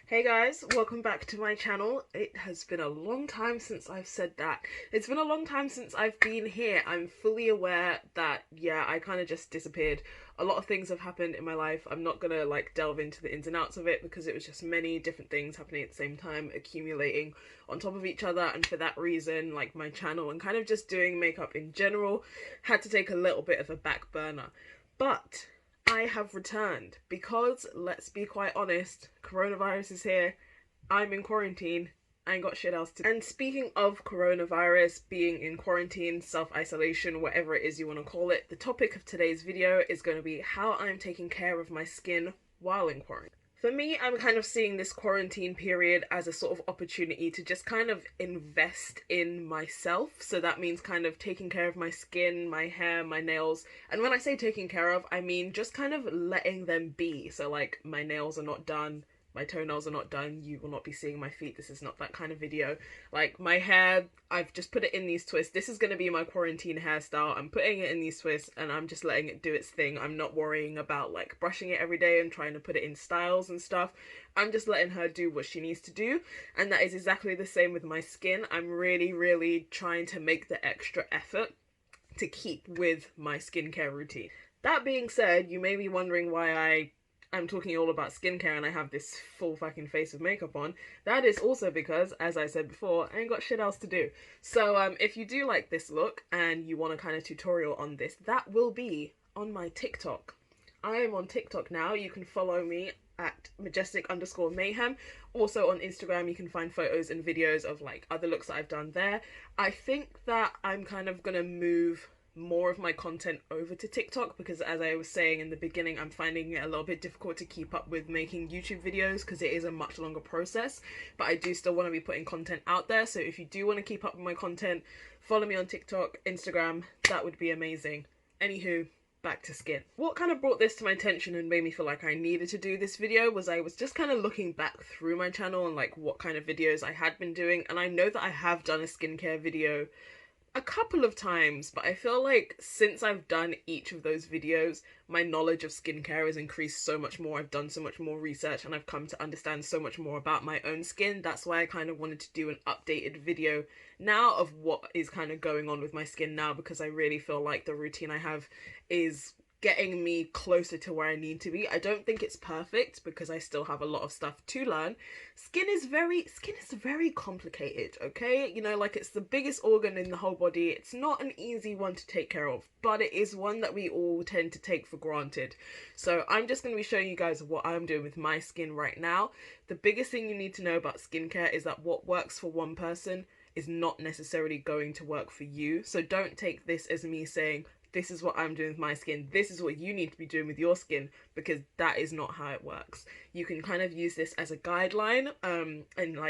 Hey guys, welcome back to my channel. It has been a long time since I've said that. It's been a long time since I've been here. I'm fully aware that, yeah, I kind of just disappeared. A lot of things have happened in my life. I'm not gonna delve into the ins and outs of it because it was just many different things happening at the same time, accumulating on top of each other, and for that reason, my channel and kind of just doing makeup in general had to take a little bit of a back burner. But I have returned because, let's be quite honest, coronavirus is here, I'm in quarantine, I ain't got shit else to do. And speaking of coronavirus, being in quarantine, self-isolation, whatever it is you want to call it, the topic of today's video is going to be how I'm taking care of my skin while in quarantine. For me, I'm kind of seeing this quarantine period as a sort of opportunity to just kind of invest in myself. So that means kind of taking care of my skin, my hair, my nails. And when I say taking care of, I mean just kind of letting them be. So my nails are not done. My toenails are not done. You will not be seeing my feet. This is not that kind of video. My hair, I've just put it in these twists. This is going to be my quarantine hairstyle. I'm putting it in these twists and I'm just letting it do its thing. I'm not worrying about brushing it every day and trying to put it in styles and stuff. I'm just letting her do what she needs to do. And that is exactly the same with my skin. I'm really trying to make the extra effort to keep with my skincare routine. That being said, you may be wondering why I'm talking all about skincare and I have this full fucking face of makeup on. That is also because, as I said before, I ain't got shit else to do. So if you do like this look and you want a kind of tutorial on this, that will be on my TikTok. I am on TikTok now. You can follow me at Majestic_Mayhem. Also on Instagram you can find photos and videos of other looks that I've done there. I think that I'm kind of gonna move more of my content over to TikTok because, as I was saying in the beginning, I'm finding it a little bit difficult to keep up with making YouTube videos because it is a much longer process, but I do still want to be putting content out there. So if you do want to keep up with my content, follow me on TikTok, Instagram, that would be amazing. Anywho, back to skin. What kind of brought this to my attention and made me feel like I needed to do this video was I was just kind of looking back through my channel and what kind of videos I had been doing, and I know that I have done a skincare video a couple of times, but I feel like since I've done each of those videos, my knowledge of skincare has increased so much more. I've done so much more research and I've come to understand so much more about my own skin. That's why I kind of wanted to do an updated video now of what is kind of going on with my skin now, because I really feel like the routine I have is getting me closer to where I need to be. I don't think it's perfect because I still have a lot of stuff to learn. Skin is very complicated, okay? It's the biggest organ in the whole body. It's not an easy one to take care of, but it is one that we all tend to take for granted. So I'm just going to be showing you guys what I'm doing with my skin right now. The biggest thing you need to know about skincare is that what works for one person is not necessarily going to work for you. So don't take this as me saying, this is what I'm doing with my skin, this is what you need to be doing with your skin, because that is not how it works. You can kind of use this as a guideline, and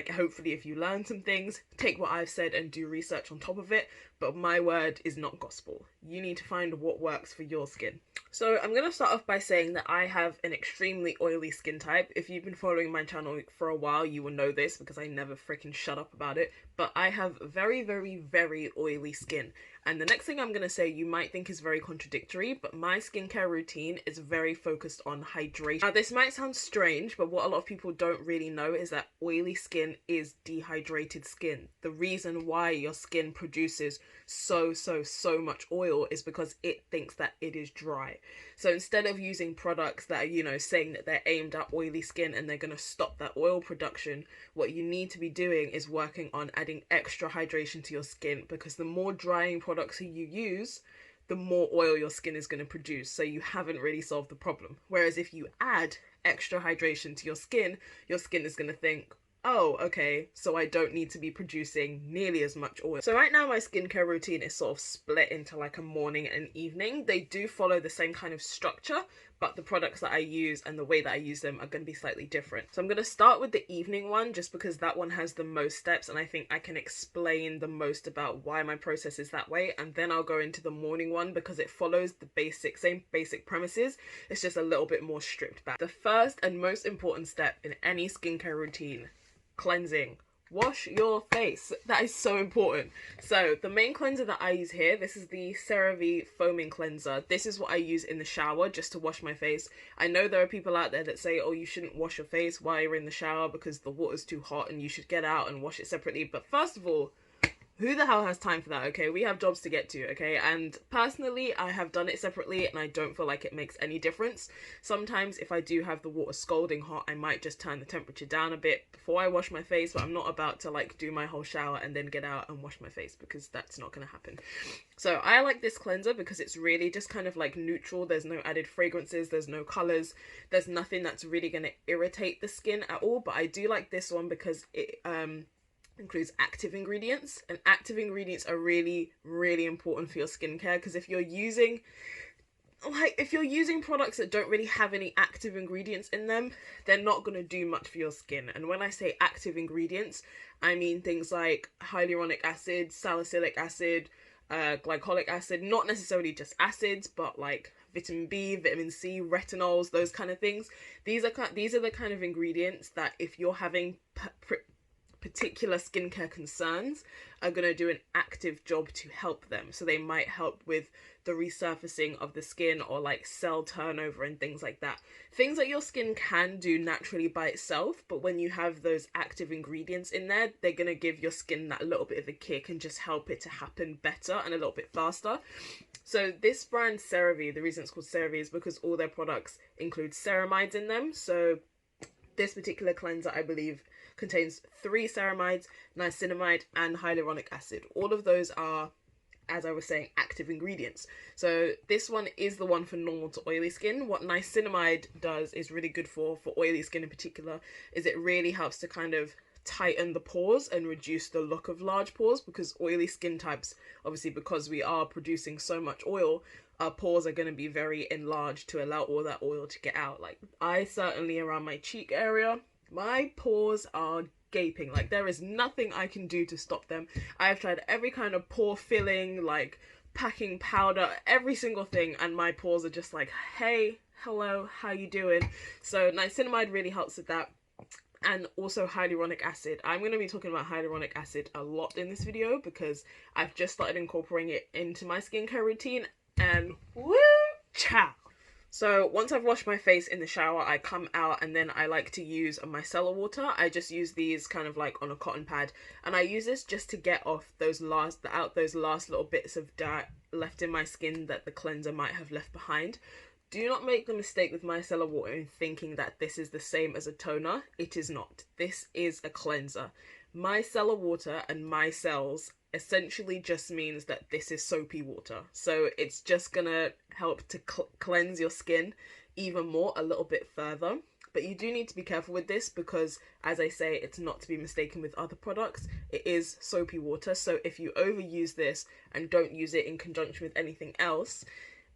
hopefully if you learn some things, take what I've said and do research on top of it, but my word is not gospel. You need to find what works for your skin. So I'm going to start off by saying that I have an extremely oily skin type. If you've been following my channel for a while, you will know this because I never freaking shut up about it, but I have very oily skin. And the next thing I'm going to say you might think is very contradictory, but my skincare routine is very focused on hydration. Now this might sound strange, but what a lot of people don't really know is that oily skin is dehydrated skin. The reason why your skin produces so much oil is because it thinks that it is dry. So instead of using products that are, saying that they're aimed at oily skin and they're going to stop that oil production, what you need to be doing is working on adding extra hydration to your skin, because the more drying products you use, the more oil your skin is going to produce. So you haven't really solved the problem. Whereas if you add extra hydration to your skin is going to think, oh, okay, so I don't need to be producing nearly as much oil. So right now my skincare routine is sort of split into a morning and evening. They do follow the same kind of structure, but the products that I use and the way that I use them are going to be slightly different. So I'm going to start with the evening one just because that one has the most steps and I think I can explain the most about why my process is that way, and then I'll go into the morning one because it follows the same basic premises. It's just a little bit more stripped back. The first and most important step in any skincare routine: cleansing. Wash your face. That is so important. So the main cleanser that I use here, this is the Cerave foaming cleanser. This is what I use in the shower just to wash my face. I know there are people out there that say, oh, you shouldn't wash your face while you're in the shower because the water's too hot and you should get out and wash it separately. But first of all, who the hell has time for that? Okay, we have jobs to get to. Okay, and personally I have done it separately and I don't feel like it makes any difference. Sometimes if I do have the water scalding hot, I might just turn the temperature down a bit before I wash my face, but I'm not about to like do my whole shower and then get out and wash my face because that's not going to happen. So I like this cleanser because it's really just kind of like neutral. There's no added fragrances, there's no colors, there's nothing that's really going to irritate the skin at all. But I do like this one because it includes active ingredients, and active ingredients are really, really important for your skincare, because if you're using products that don't really have any active ingredients in them, they're not going to do much for your skin. And when I say active ingredients, I mean things like hyaluronic acid, salicylic acid, glycolic acid, not necessarily just acids, but like vitamin B, vitamin C, retinols, those kind of things. These are the kind of ingredients that if you're having particular skincare concerns, are going to do an active job to help them. So they might help with the resurfacing of the skin or like cell turnover and things like that. Things that your skin can do naturally by itself, but when you have those active ingredients in there, they're going to give your skin that little bit of a kick and just help it to happen better and a little bit faster. So this brand Cerave, the reason it's called Cerave is because all their products include ceramides in them. So this particular cleanser, I believe, contains 3 ceramides, niacinamide, and hyaluronic acid. All of those are, as I was saying, active ingredients. So this one is the one for normal to oily skin. What niacinamide does is really good for oily skin in particular, is it really helps to kind of tighten the pores and reduce the look of large pores, because oily skin types, obviously because we are producing so much oil, our pores are going to be very enlarged to allow all that oil to get out. Like I certainly, around my cheek area, my pores are gaping. Like there is nothing I can do to stop them. I have tried every kind of pore filling, like packing powder, every single thing, and my pores are just like, hey, hello, how you doing? So niacinamide really helps with that. And also hyaluronic acid. I'm going to be talking about hyaluronic acid a lot in this video because I've just started incorporating it into my skincare routine, and woo, ciao. So once I've washed my face in the shower, I come out and then I like to use a micellar water. I just use these kind of like on a cotton pad, and I use this just to get off those last little bits of dirt left in my skin that the cleanser might have left behind. Do not make the mistake with micellar water in thinking that this is the same as a toner. It is not. This is a cleanser. Micellar water and micelles essentially just means that this is soapy water. So it's just gonna help to cleanse your skin even more, a little bit further. But you do need to be careful with this because, as I say, it's not to be mistaken with other products. It is soapy water. So if you overuse this and don't use it in conjunction with anything else,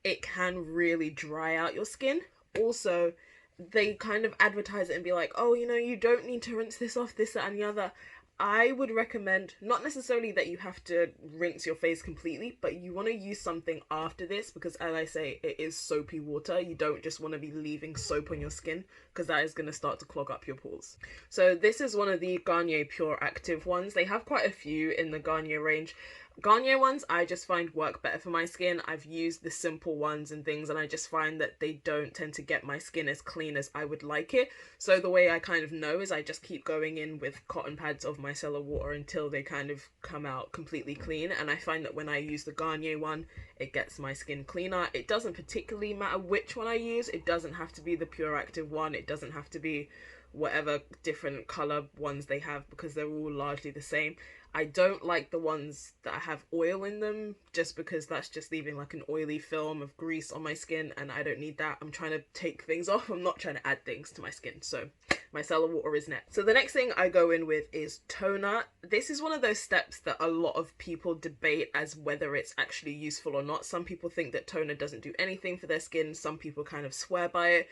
it can really dry out your skin. Also, they kind of advertise it and be like, oh, you know, you don't need to rinse this off, this, that, and the other. I would recommend, not necessarily that you have to rinse your face completely, but you want to use something after this because, as I say, it is soapy water. You don't just want to be leaving soap on your skin because that is going to start to clog up your pores. So this is one of the Garnier Pure Active ones. They have quite a few in the Garnier range. Garnier ones I just find work better for my skin. I've used the simple ones and things, and I just find that they don't tend to get my skin as clean as I would like it. So the way I kind of know is I just keep going in with cotton pads of micellar water until they kind of come out completely clean. And I find that when I use the Garnier one, it gets my skin cleaner. It doesn't particularly matter which one I use. It doesn't have to be the Pure Active one. It doesn't have to be whatever different color ones they have because they're all largely the same. I don't like the ones that have oil in them just because that's just leaving like an oily film of grease on my skin, and I don't need that. I'm trying to take things off. I'm not trying to add things to my skin. So micellar water is next. So the next thing I go in with is toner. This is one of those steps that a lot of people debate as whether it's actually useful or not. Some people think that toner doesn't do anything for their skin. Some people kind of swear by it.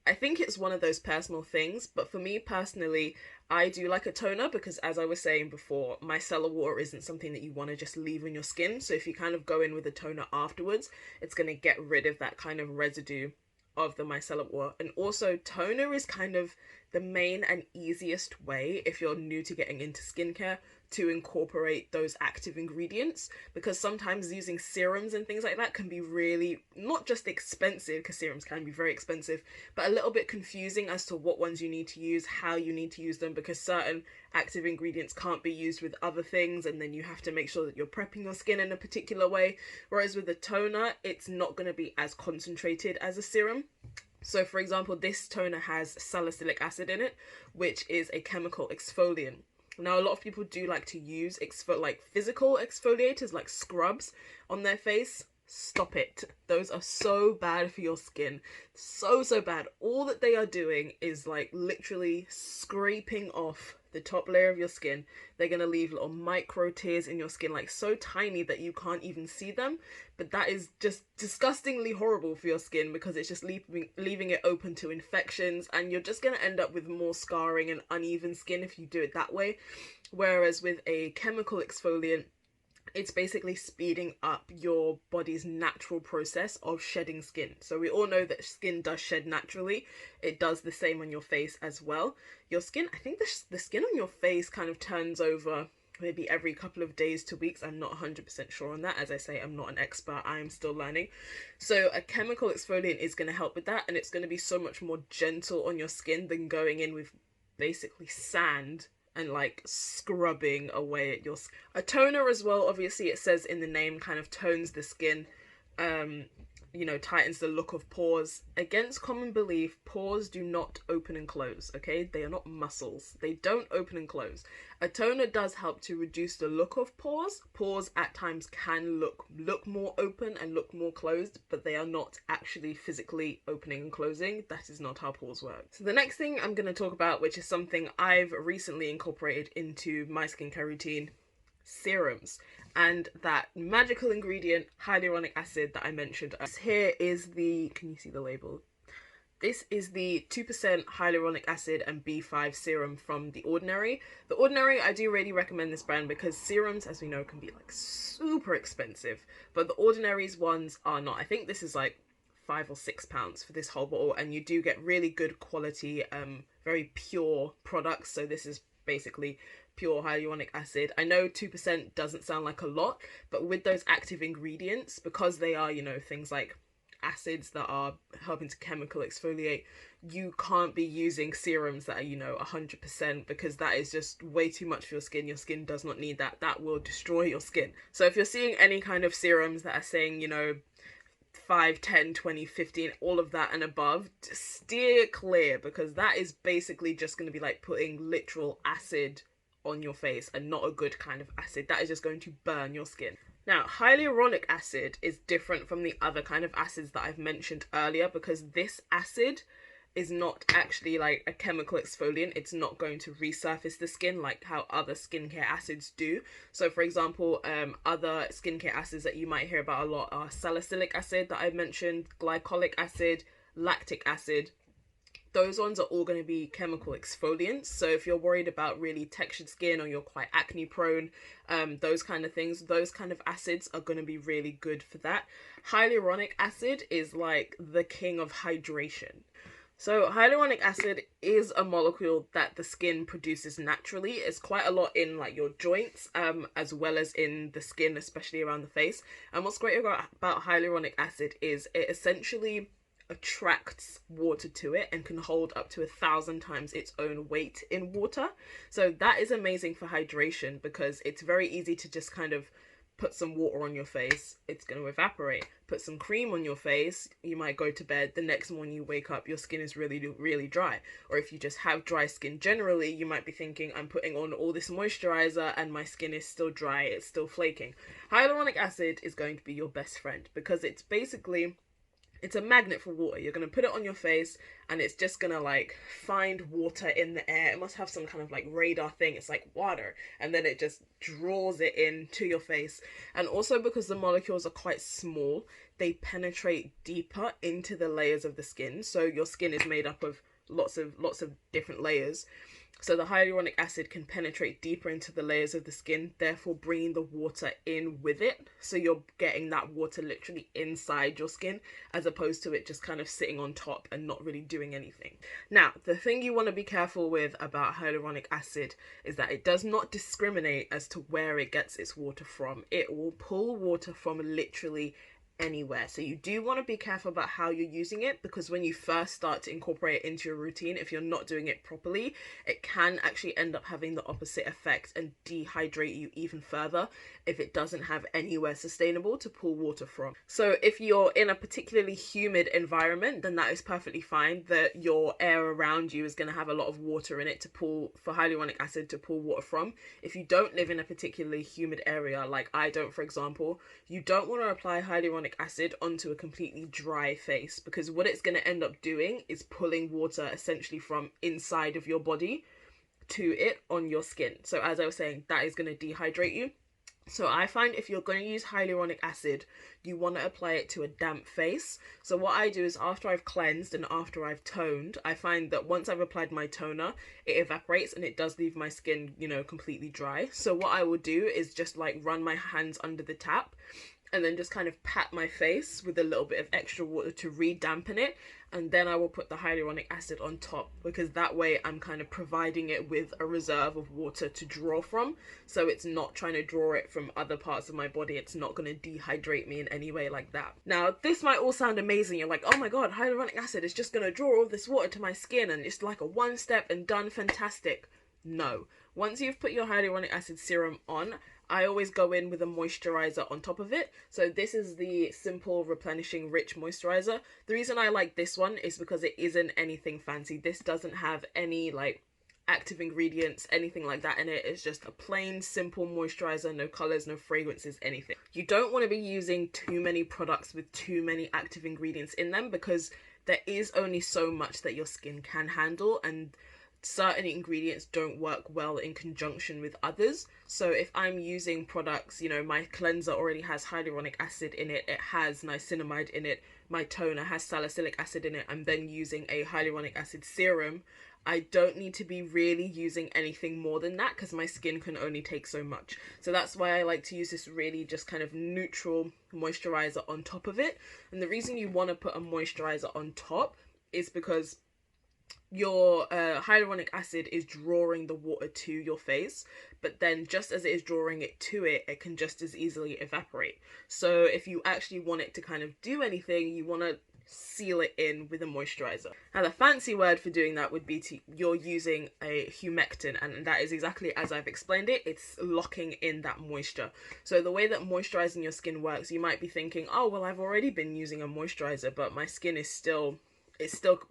I think it's one of those personal things, but for me personally, I do like a toner because, as I was saying before, micellar water isn't something that you want to just leave on your skin. So if you kind of go in with a toner afterwards, it's going to get rid of that kind of residue of the micellar water. And also, toner is kind of the main and easiest way, if you're new to getting into skincare, to incorporate those active ingredients, because sometimes using serums and things like that can be really not just expensive, because serums can be very expensive, but a little bit confusing as to what ones you need to use, how you need to use them, because certain active ingredients can't be used with other things, and then you have to make sure that you're prepping your skin in a particular way. Whereas with a toner, it's not going to be as concentrated as a serum. So for example, this toner has salicylic acid in it, which is a chemical exfoliant. Now, a lot of people do like to use physical exfoliators like scrubs on their face. Stop it. Those are so bad for your skin. So bad. All that they are doing is like literally scraping off the top layer of your skin. They're going to leave little micro tears in your skin, like so tiny that you can't even see them. But that is just disgustingly horrible for your skin, because it's just leaving it open to infections, and you're just going to end up with more scarring and uneven skin if you do it that way. Whereas with a chemical exfoliant, it's basically speeding up your body's natural process of shedding skin. So we all know that skin does shed naturally. It does the same on your face as well. Your skin, I think the skin on your face kind of turns over maybe every couple of days to weeks. I'm not 100% sure on that. As I say, I'm not an expert. I am still learning. So a chemical exfoliant is going to help with that, and it's going to be so much more gentle on your skin than going in with basically sand and like scrubbing away at your skin. A toner as well, obviously it says in the name, kind of tones the skin, you know, tightens the look of pores. Against common belief, pores do not open and close, okay? They are not muscles. They don't open and close. A toner does help to reduce the look of pores. Pores at times can look more open and look more closed, but they are not actually physically opening and closing. That is not how pores work. So the next thing I'm going to talk about, which is something I've recently incorporated into my skincare routine, serums. And that magical ingredient, hyaluronic acid, that I mentioned. Here is the, can you see the label? This is the 2% hyaluronic acid and B5 serum from The Ordinary. The Ordinary, I do really recommend this brand because serums, as we know, can be like super expensive. But The Ordinary's ones are not. I think this is like £5 or £6 for this whole bottle. And you do get really good quality, very pure products. So this is basically pure hyaluronic acid. I know 2% doesn't sound like a lot, but with those active ingredients, because they are, you know, things like acids that are helping to chemical exfoliate, you can't be using serums that are, you know, 100%, because that is just way too much for your skin. Your skin does not need that. That will destroy your skin. So if you're seeing any kind of serums that are saying, you know, 5, 10, 20, 15, all of that and above, steer clear, because that is basically just going to be like putting literal acid on your face, and not a good kind of acid. That is just going to burn your skin. Now, hyaluronic acid is different from the other kind of acids that I've mentioned earlier, because this acid is not actually like a chemical exfoliant. It's not going to resurface the skin like how other skincare acids do. So for example, other skincare acids that you might hear about a lot are salicylic acid that I mentioned, glycolic acid, lactic acid. Those ones are all going to be chemical exfoliants. So if you're worried about really textured skin, or you're quite acne prone, those kind of things, those kind of acids are going to be really good for that. Hyaluronic acid is like the king of hydration. So hyaluronic acid is a molecule that the skin produces naturally. It's quite a lot in like your joints, as well as in the skin, especially around the face. And what's great about hyaluronic acid is it essentially attracts water to it and can hold up to 1,000 times its own weight in water. So that is amazing for hydration, because it's very easy to just kind of put some water on your face, it's going to evaporate. Put some cream on your face, you might go to bed, the next morning you wake up, your skin is really dry. Or if you just have dry skin generally, you might be thinking, I'm putting on all this moisturizer and my skin is still dry, it's still flaking. Hyaluronic acid is going to be your best friend, because it's basically, it's a magnet for water. You're going to put it on your face and it's just going to like find water in the air. It must have some kind of like radar thing. It's like water, and then it just draws it into your face. And also because the molecules are quite small, they penetrate deeper into the layers of the skin. So your skin is made up of lots of different layers. So the hyaluronic acid can penetrate deeper into the layers of the skin, therefore bringing the water in with it. So you're getting that water literally inside your skin, as opposed to it just kind of sitting on top and not really doing anything. Now, the thing you want to be careful with about hyaluronic acid is that it does not discriminate as to where it gets its water from. It will pull water from literally anywhere. So you do want to be careful about how you're using it, because when you first start to incorporate it into your routine, if you're not doing it properly, it can actually end up having the opposite effect and dehydrate you even further if it doesn't have anywhere sustainable to pull water from. So if you're in a particularly humid environment, then that is perfectly fine, that your air around you is going to have a lot of water in it to pull, for hyaluronic acid to pull water from. If you don't live in a particularly humid area, like I don't, for example, you don't want to apply hyaluronic acid onto a completely dry face, because what it's going to end up doing is pulling water essentially from inside of your body to it on your skin. So as I was saying, that is going to dehydrate you. So I find if you're going to use hyaluronic acid, you want to apply it to a damp face. So what I do is after I've cleansed and after I've toned, I find that once I've applied my toner, it evaporates and it does leave my skin, you know, completely dry. So what I will do is just like run my hands under the tap and then just kind of pat my face with a little bit of extra water to re-dampen it, and then I will put the hyaluronic acid on top, because that way I'm kind of providing it with a reserve of water to draw from, so it's not trying to draw it from other parts of my body. It's not going to dehydrate me in any way like that. Now, this might all sound amazing. You're like, oh my god, hyaluronic acid is just going to draw all this water to my skin and it's like a one step and done, fantastic. No. Once you've put your hyaluronic acid serum on, I always go in with a moisturizer on top of it. So this is the Simple Replenishing Rich Moisturizer. The reason I like this one is because it isn't anything fancy. This doesn't have any like active ingredients, anything like that in it. It's just a plain, simple moisturizer, no colors, no fragrances, anything. You don't want to be using too many products with too many active ingredients in them, because there is only so much that your skin can handle, and certain ingredients don't work well in conjunction with others. So if I'm using products, you know, my cleanser already has hyaluronic acid in it, it has niacinamide in it, my toner has salicylic acid in it, I'm then using a hyaluronic acid serum, I don't need to be really using anything more than that, because my skin can only take so much. So that's why I like to use this really just kind of neutral moisturizer on top of it. And the reason you want to put a moisturizer on top is because your hyaluronic acid is drawing the water to your face, but then just as it is drawing it to it, it can just as easily evaporate. So if you actually want it to kind of do anything, you want to seal it in with a moisturizer. Now the fancy word for doing that would be you're using a humectant, and that is exactly as I've explained it. It's locking in that moisture. So the way that moisturizing your skin works, you might be thinking, oh well, I've already been using a moisturizer, but my skin is still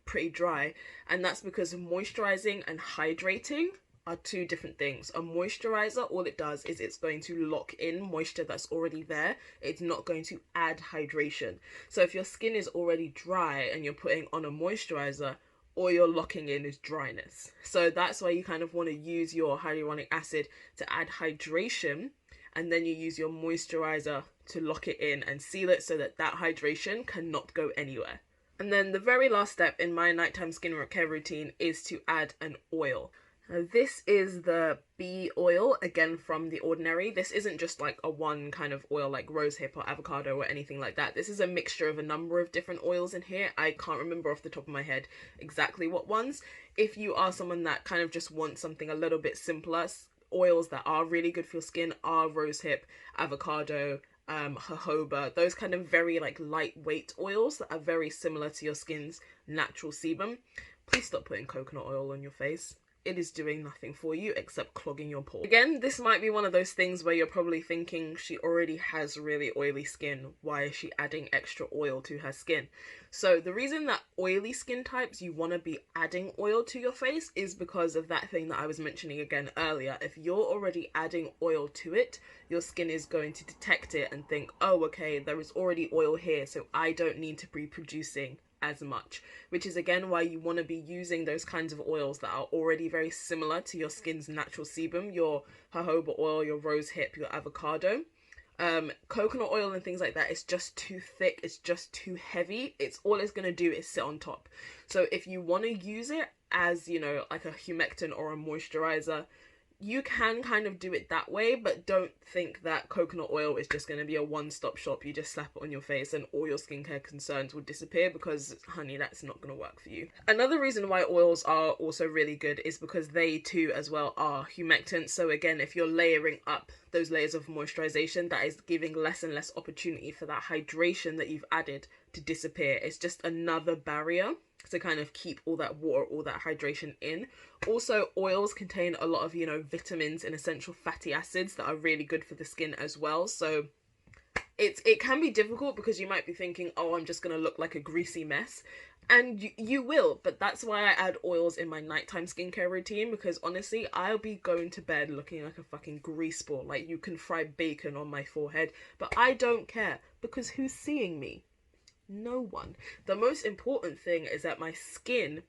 pretty dry. And that's because moisturizing and hydrating are two different things. A moisturizer, all it does is it's going to lock in moisture that's already there. It's not going to add hydration. So if your skin is already dry and you're putting on a moisturizer, all you're locking in is dryness. So that's why you kind of want to use your hyaluronic acid to add hydration, and then you use your moisturizer to lock it in and seal it so that that hydration cannot go anywhere. And then the very last step in my nighttime skincare routine is to add an oil. Now this is the bee oil, again from The Ordinary. This isn't just like a one kind of oil like rosehip or avocado or anything like that. This is a mixture of a number of different oils in here. I can't remember off the top of my head exactly what ones. If you are someone that kind of just wants something a little bit simpler, oils that are really good for your skin are rosehip, avocado, jojoba, those kind of very like lightweight oils that are very similar to your skin's natural sebum. Please stop putting coconut oil on your face. It is doing nothing for you except clogging your pores. Again, this might be one of those things where you're probably thinking, she already has really oily skin, why is she adding extra oil to her skin? So the reason that oily skin types, you want to be adding oil to your face is because of that thing that I was mentioning again earlier. If you're already adding oil to it, your skin is going to detect it and think, oh okay, there is already oil here, so I don't need to be producing as much, which is again why you want to be using those kinds of oils that are already very similar to your skin's natural sebum, your jojoba oil, your rosehip, your avocado. Coconut oil and things like that is just too thick, it's just too heavy. It's all it's going to do is sit on top. So if you want to use it, as, you know, like a humectant or a moisturizer, you can kind of do it that way, but don't think that coconut oil is just going to be a one-stop shop. You just slap it on your face and all your skincare concerns will disappear, because, honey, that's not going to work for you. Another reason why oils are also really good is because they too as well are humectants. So again, if you're layering up those layers of moisturization, that is giving less and less opportunity for that hydration that you've added to disappear. It's just another barrier to kind of keep all that water, all that hydration in. Also, oils contain a lot of, you know, vitamins and essential fatty acids that are really good for the skin as well. So it can be difficult, because you might be thinking, oh, I'm just gonna look like a greasy mess, and you will, but that's why I add oils in my nighttime skincare routine, because honestly, I'll be going to bed looking like a fucking grease ball. Like, you can fry bacon on my forehead, but I don't care, because who's seeing me? No one. The most important thing is that my skin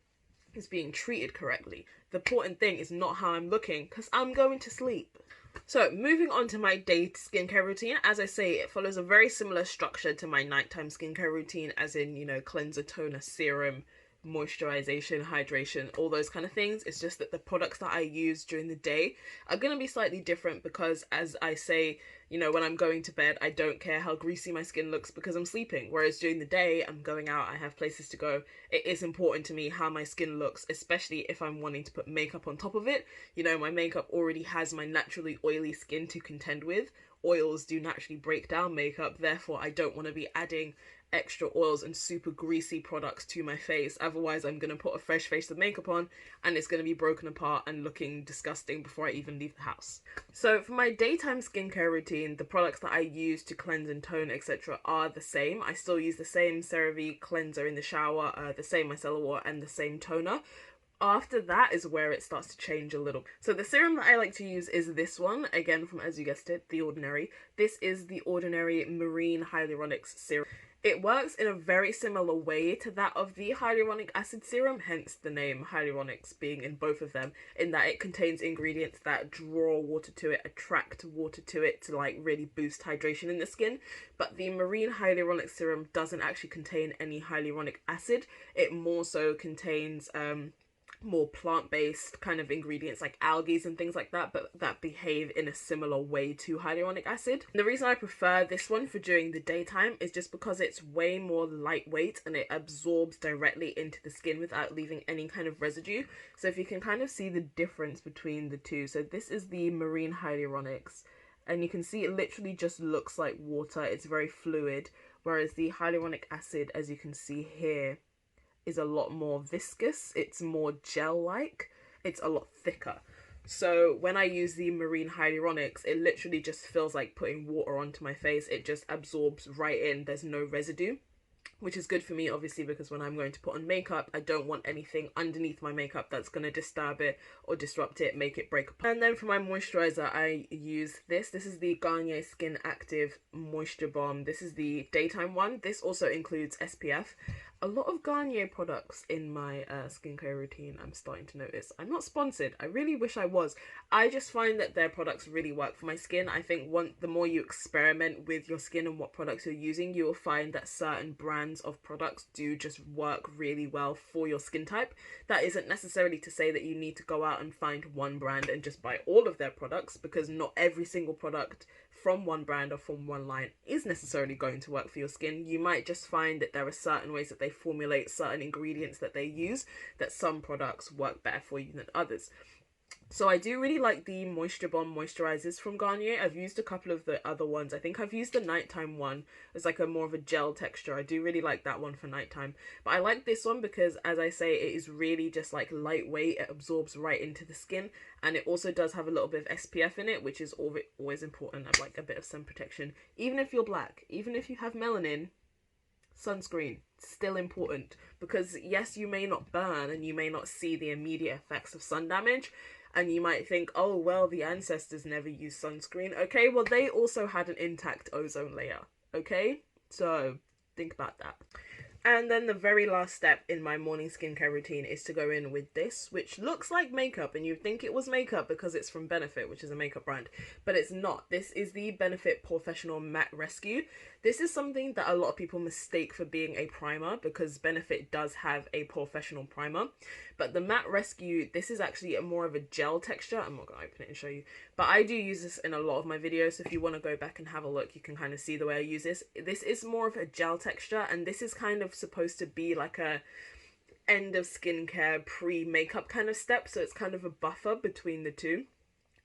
is being treated correctly. The important thing is not how I'm looking, because I'm going to sleep. So moving on to my day skincare routine, as I say, it follows a very similar structure to my nighttime skincare routine, as in, you know, cleanser, toner, serum, moisturization, hydration, all those kind of things. It's just that the products that I use during the day are going to be slightly different, because as I say, you know, when I'm going to bed, I don't care how greasy my skin looks because I'm sleeping. Whereas during the day, I'm going out, I have places to go. It is important to me how my skin looks, especially if I'm wanting to put makeup on top of it. You know, my makeup already has my naturally oily skin to contend with. Oils do naturally break down makeup, therefore I don't want to be adding extra oils and super greasy products to my face. Otherwise, I'm going to put a fresh face of makeup on and it's going to be broken apart and looking disgusting before I even leave the house. So for my daytime skincare routine, the products that I use to cleanse and tone, etc. are the same. I still use the same Cerave cleanser in the shower, the same micellar water, and the same toner. After that is where it starts to change a little. So the serum that I like to use is this one, again from, as you guessed it, The Ordinary. This is the Ordinary Marine Hyaluronics Serum. It works in a very similar way to that of the Hyaluronic Acid Serum, hence the name Hyaluronics being in both of them, in that it contains ingredients that draw water to it, attract water to it to like really boost hydration in the skin. But the Marine Hyaluronic Serum doesn't actually contain any hyaluronic acid. It more so contains more plant-based kind of ingredients like algae and things like that, but that behave in a similar way to hyaluronic acid. And the reason I prefer this one for during the daytime is just because it's way more lightweight and it absorbs directly into the skin without leaving any kind of residue. So if you can kind of see the difference between the two. So this is the Marine Hyaluronics, and you can see it literally just looks like water. It's very fluid, whereas the hyaluronic acid, as you can see here, is a lot more viscous. It's more gel-like. It's a lot thicker. So when I use the Marine Hyaluronics, it literally just feels like putting water onto my face. It just absorbs right in. There's no residue, which is good for me, obviously, because when I'm going to put on makeup, I don't want anything underneath my makeup that's going to disturb it or disrupt it, make it break apart. And then for my moisturizer, I use this. This is the Garnier Skin Active Moisture Balm. This is the daytime one. This also includes SPF. A lot of Garnier products in my skincare routine, I'm starting to notice. I'm not sponsored. I really wish I was. I just find that their products really work for my skin. I think the more you experiment with your skin and what products you're using, you will find that certain brands of products do just work really well for your skin type. That isn't necessarily to say that you need to go out and find one brand and just buy all of their products, because not every single product from one brand or from one line is necessarily going to work for your skin. You might just find that there are certain ways that they formulate certain ingredients that they use, that some products work better for you than others. So I do really like the Moisture Bomb moisturizers from Garnier. I've used a couple of the other ones. I think I've used the nighttime one. It's like a more of a gel texture. I do really like that one for nighttime. But I like this one because, as I say, it is really just like lightweight. It absorbs right into the skin. And it also does have a little bit of SPF in it, which is always important. I like a bit of sun protection. Even if you're black, even if you have melanin, sunscreen still important, because yes, you may not burn and you may not see the immediate effects of sun damage, and you might think, oh well, the ancestors never used sunscreen. Okay, well, they also had an intact ozone layer. Okay, so think about that. And then the very last step in my morning skincare routine is to go in with this, which looks like makeup, and you'd think it was makeup because it's from Benefit, which is a makeup brand, but it's not. This is the Benefit Porefessional Matte Rescue. This is something that a lot of people mistake for being a primer, because Benefit does have a Porefessional primer, but the Matte Rescue, this is actually a more of a gel texture. I'm not going to open it and show you, but I do use this in a lot of my videos, so if you want to go back and have a look, you can kind of see the way I use this. This is more of a gel texture, and this is kind of supposed to be like a end of skincare pre-makeup kind of step, so it's kind of a buffer between the two.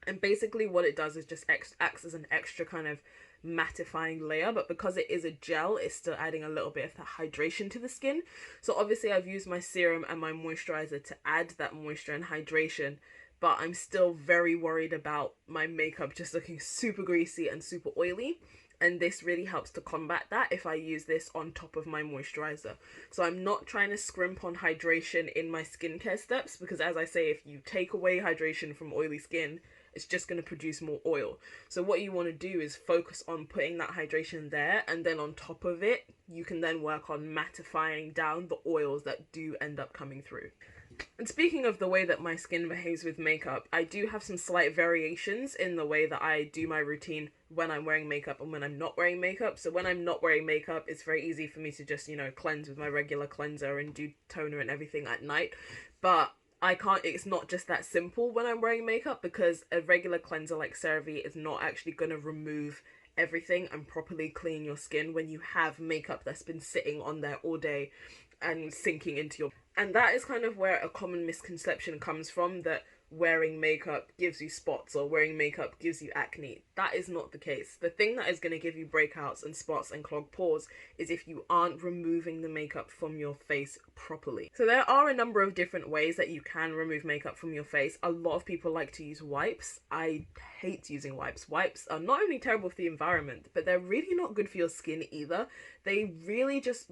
And basically what it does is just acts as an extra kind of mattifying layer, but because it is a gel, it's still adding a little bit of that hydration to the skin. So obviously I've used my serum and my moisturizer to add that moisture and hydration, but I'm still very worried about my makeup just looking super greasy and super oily. And this really helps to combat that if I use this on top of my moisturizer. So I'm not trying to scrimp on hydration in my skincare steps, because as I say, if you take away hydration from oily skin, it's just going to produce more oil. So what you want to do is focus on putting that hydration there, and then on top of it, you can then work on mattifying down the oils that do end up coming through. And speaking of the way that my skin behaves with makeup, I do have some slight variations in the way that I do my routine when I'm wearing makeup and when I'm not wearing makeup. So when I'm not wearing makeup, it's very easy for me to just, you know, cleanse with my regular cleanser and do toner and everything at night. But I can't, it's not just that simple when I'm wearing makeup, because a regular cleanser like Cerave is not actually going to remove everything and properly clean your skin when you have makeup that's been sitting on there all day and sinking into your... And that is kind of where a common misconception comes from, that wearing makeup gives you spots or wearing makeup gives you acne. That is not the case. The thing that is going to give you breakouts and spots and clogged pores is if you aren't removing the makeup from your face properly. So there are a number of different ways that you can remove makeup from your face. A lot of people like to use wipes. I hate using wipes. Wipes are not only terrible for the environment, but they're really not good for your skin either. They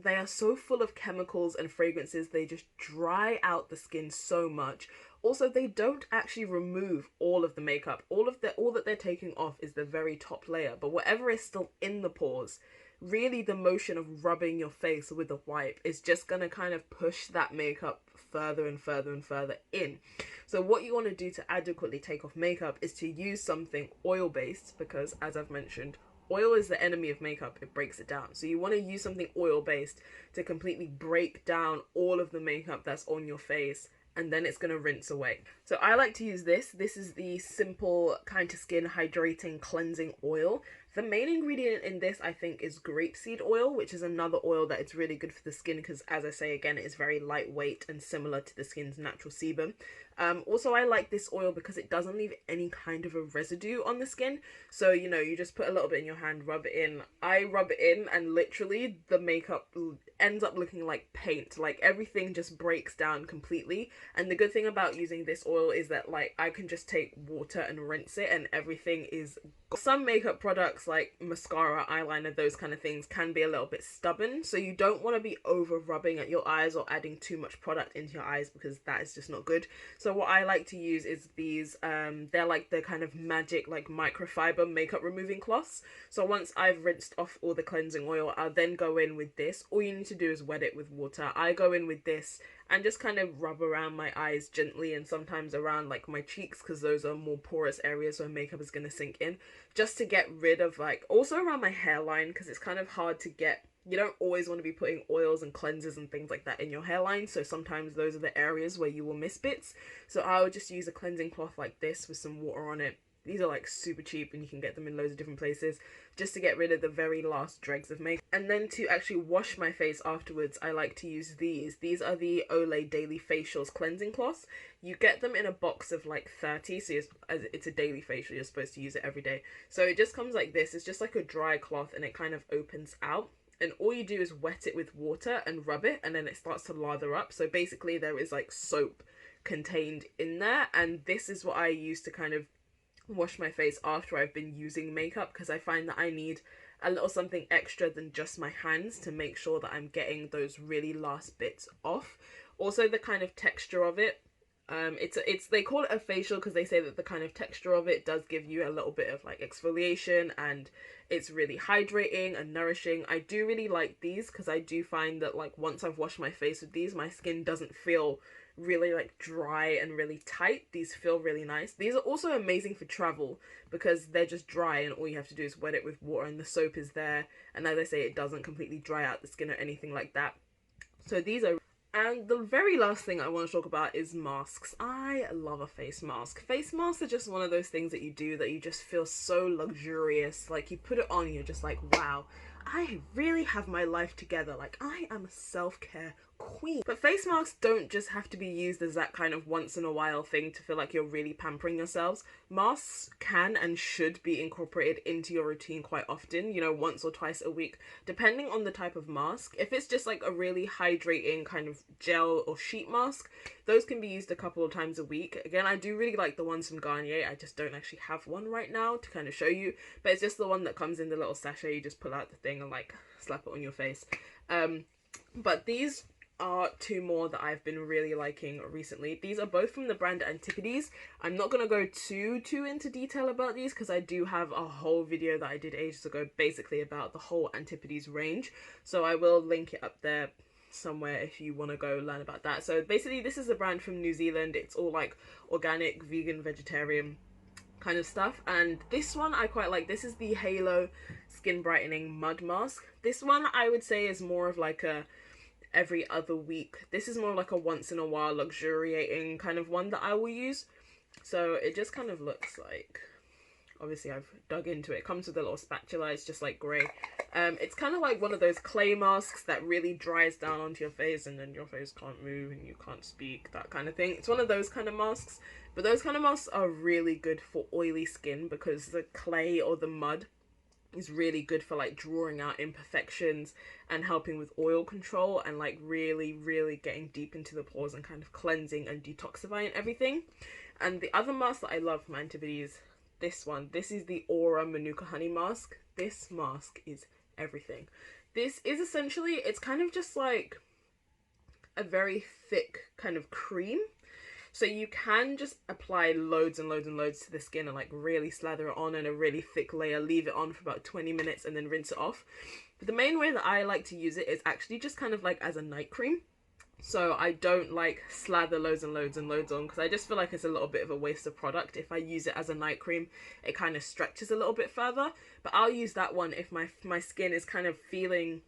are so full of chemicals and fragrances, they just dry out the skin so much. Also, they don't actually remove all of the makeup. All that they're taking off is the very top layer, but whatever is still in the pores, really the motion of rubbing your face with a wipe is just going to kind of push that makeup further and further and further in. So what you want to do to adequately take off makeup is to use something oil-based, because as I've mentioned, oil is the enemy of makeup. It breaks it down. So you want to use something oil-based to completely break down all of the makeup that's on your face, and then it's going to rinse away. So I like to use this. This is the Simple Kind to Skin Hydrating Cleansing Oil. The main ingredient in this, I think, is grapeseed oil, which is another oil that is really good for the skin because, as I say again, it is very lightweight and similar to the skin's natural sebum. Also, I like this oil because it doesn't leave any kind of a residue on the skin. So, you know, you just put a little bit in your hand, rub it in. I rub it in and literally the makeup ends up looking like paint. Like, everything just breaks down completely. And the good thing about using this oil is that, like, I can just take water and rinse it and everything is... Some makeup products like mascara, eyeliner, those kind of things can be a little bit stubborn. So you don't want to be over rubbing at your eyes or adding too much product into your eyes because that is just not good. So what I like to use is these, they're like the kind of magic like microfiber makeup removing cloths. So once I've rinsed off all the cleansing oil, I'll then go in with this. All you need to do is wet it with water. I go in with this and just kind of rub around my eyes gently and sometimes around like my cheeks because those are more porous areas where makeup is going to sink in, just to get rid of like, also around my hairline because it's kind of hard to get, you don't always want to be putting oils and cleansers and things like that in your hairline, so sometimes those are the areas where you will miss bits. So I would just use a cleansing cloth like this with some water on it. These are like super cheap and you can get them in loads of different places, just to get rid of the very last dregs of makeup. And then to actually wash my face afterwards, I like to use these. These are the Olay Daily Facials cleansing cloths. You get them in a box of like 30, so it's a daily facial, you're supposed to use it every day. So it just comes like this. It's just like a dry cloth and it kind of opens out. And all you do is wet it with water and rub it, and then it starts to lather up. So basically there is like soap contained in there, and this is what I use to kind of wash my face after I've been using makeup, because I find that I need a little something extra than just my hands to make sure that I'm getting those really last bits off. Also, the kind of texture of it It's they call it a facial because they say that the kind of texture of it does give you a little bit of like exfoliation, and it's really hydrating and nourishing. I do really like these because I do find that like once I've washed my face with these, my skin doesn't feel really like dry and really tight. These feel really nice. These are also amazing for travel because they're just dry and all you have to do is wet it with water and the soap is there, and as I say, it doesn't completely dry out the skin or anything like that. So these are. And the very last thing I want to talk about is masks. I love a face mask. Face masks are just one of those things that you do that you just feel so luxurious. Like you put it on and you're just like, wow, I really have my life together. Like I am a self-care queen. But face masks don't just have to be used as that kind of once in a while thing to feel like you're really pampering yourselves. Masks can and should be incorporated into your routine quite often, you know, once or twice a week, depending on the type of mask. If it's just like a really hydrating kind of gel or sheet mask, those can be used a couple of times a week. Again, I do really like the ones from Garnier. I just don't actually have one right now to kind of show you, but it's just the one that comes in the little sachet. You just pull out the thing and like slap it on your face. But these are two more that I've been really liking recently. These are both from the brand Antipodes. I'm not going to go too into detail about these because I do have a whole video that I did ages ago basically about the whole Antipodes range, so I will link it up there somewhere if you want to go learn about that. So basically this is a brand from New Zealand. It's all like organic, vegan, vegetarian kind of stuff, and this one I quite like. This is the Halo Skin Brightening Mud Mask. This one I would say is more of like a every other week. This is more like a once in a while luxuriating kind of one that I will use. So it just kind of looks like, obviously I've dug into it. It comes with a little spatula. It's just like grey. It's kind of like one of those clay masks that really dries down onto your face and then your face can't move and you can't speak, that kind of thing. It's one of those kind of masks, but those kind of masks are really good for oily skin because the clay or the mud is really good for like drawing out imperfections and helping with oil control and like really getting deep into the pores and kind of cleansing and detoxifying everything. And the other mask that I love from Antipodes, this is the Aura Manuka Honey Mask. This mask is everything. This is essentially, it's kind of just like a very thick kind of cream. So you can just apply loads and loads to the skin and like really slather it on in a really thick layer, leave it on for about 20 minutes and then rinse it off. But the main way that I like to use it is actually just kind of like as a night cream. So I don't like slather loads and loads on because I just feel like it's a little bit of a waste of product. If I use it as a night cream, it kind of stretches a little bit further. But I'll use that one if my skin is kind of feeling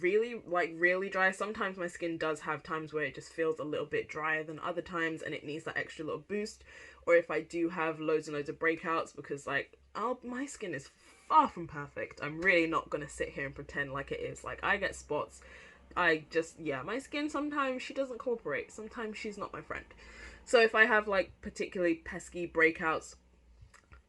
really dry. Sometimes my skin does have times where it just feels a little bit drier than other times and it needs that extra little boost. Or if I do have loads and loads of breakouts, because like my skin is far from perfect. I'm really not gonna sit here and pretend like it is. Like I get spots. My skin sometimes she doesn't cooperate. Sometimes she's not my friend. So if I have like particularly pesky breakouts,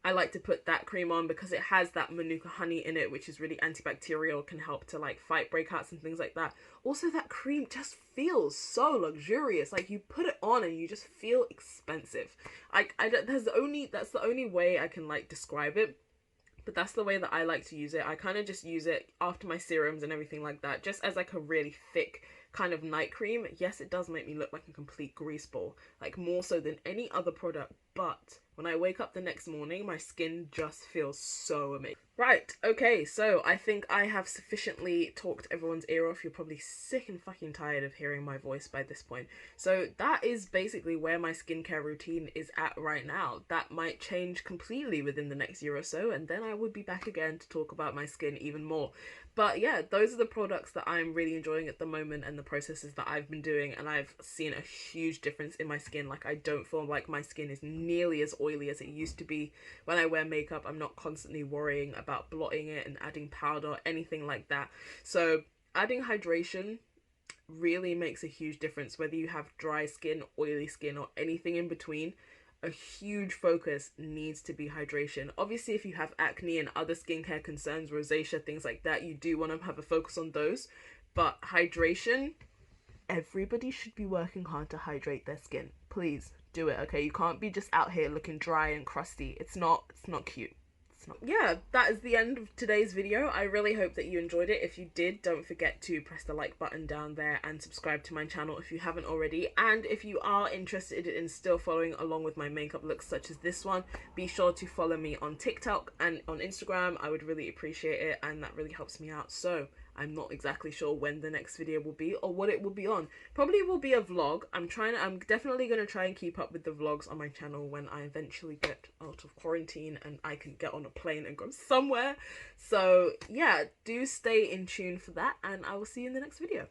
I like to put that cream on because it has that Manuka honey in it, which is really antibacterial, can help to like fight breakouts and things like that. Also, that cream just feels so luxurious. Like you put it on and you just feel expensive. That's the only way I can like describe it. But that's the way that I like to use it. I kind of just use it after my serums and everything like that, just as like a really thick kind of night cream. Yes, it does make me look like a complete grease ball, like more so than any other product, but when I wake up the next morning, my skin just feels so amazing. Right, okay, so I think I have sufficiently talked everyone's ear off. You're probably sick and fucking tired of hearing my voice by this point. So that is basically where my skincare routine is at right now. That might change completely within the next year or so, and then I would be back again to talk about my skin even more. But yeah, those are the products that I'm really enjoying at the moment and the processes that I've been doing, and I've seen a huge difference in my skin. Like I don't feel like my skin is nearly as oily as it used to be. When I wear makeup, I'm not constantly worrying about blotting it and adding powder, anything like that. So adding hydration really makes a huge difference, whether you have dry skin, oily skin, or anything in between. A huge focus needs to be hydration. Obviously, if you have acne and other skincare concerns, rosacea, things like that, you do want to have a focus on those. But hydration, everybody should be working hard to hydrate their skin. Please do it, okay? You can't be just out here looking dry and crusty. It's not cute. Yeah, that is the end of today's video. I really hope that you enjoyed it. If you did, don't forget to press the like button down there and subscribe to my channel if you haven't already. And if you are interested in still following along with my makeup looks such as this one, be sure to follow me on TikTok and on Instagram. I would really appreciate it, and that really helps me out. So I'm not exactly sure when the next video will be or what it will be on. Probably will be a vlog. I'm definitely going to try and keep up with the vlogs on my channel when I eventually get out of quarantine and I can get on a plane and go somewhere. So yeah, do stay in tune for that, and I will see you in the next video.